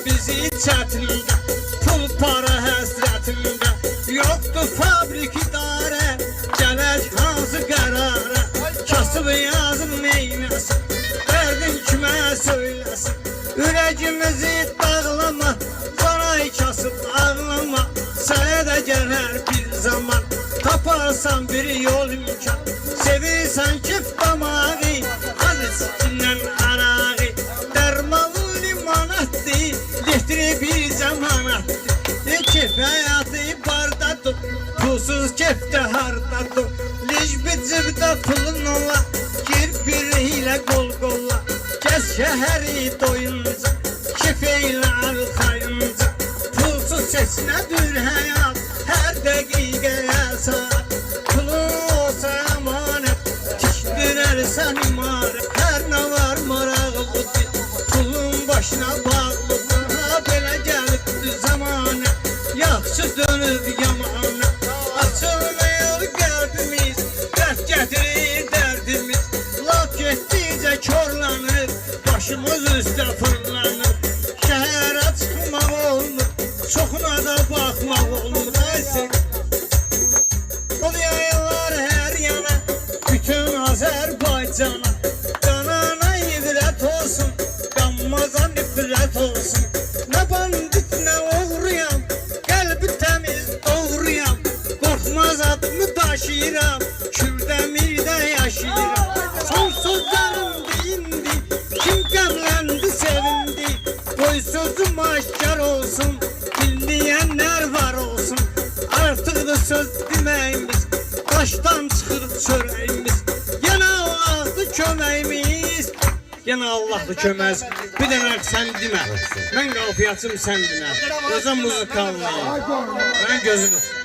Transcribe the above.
bizi çətinlə, pul para həsrətində. Yoxdur fabrik idarə, gələk hansı qərara, kasıb yazım neynəsin, dərdin kimə söyləsin. Ürəyimizi dağlama, qaray kasıb ağlama, sənə də gələr bir zaman, taparsan bir yol imkan. Sevirsən kif damağı, az içindən arağı, dərmalı limonatdır, litri bir zamanatdır. Kif həyatı bardadır, pulsuz kif də hardadır. Licbi cibdə pulun ola, gir biri ilə qol qolla. Gəz şəhəri doyunca, kif eylə arxayınca. Pulsuz seçinədir həyat, hər dəqiqəyə saat. Pulun olsa əmanət, tikdirərsən imarət. Hər nə var maraqlıdır, pulun başına bağlıdır. Ha belə gəlibdir zamanə, yaxşı dönüb yamanə. Açılmıyor qəlbimiz, dərd gətirir dərdimiz. Laf getdikcə körlənir, başımız üstə fırlanır. Şəhərə çıxmaq olmur, çoxuna da baxmaq olmur. Ol yayılar hər yana, bütün Azərbaycana. Qanana ibrət olsun, qanmazan ibrət olsun. Nə bandit, nə oğruyam, qəlbi təmiz doğruyam. Qorxmaz adımı daşıyıram, Kürdəmirdə yaşayıram. Sonsuzlarım deyindi, kim qəmləndi sevindi. Qoy sözüm aşkar olsun, dinləyənlər var olsun. Artıqdır söz deməyimiz, başdan çıxır çörəyimiz. Yenə Allahdır köməyimiz, yenə Allahdır köməz. Bir dənə sən demə, mən qalfiyaçım sən demə. Özə muzikalıyım, mən gözünüz.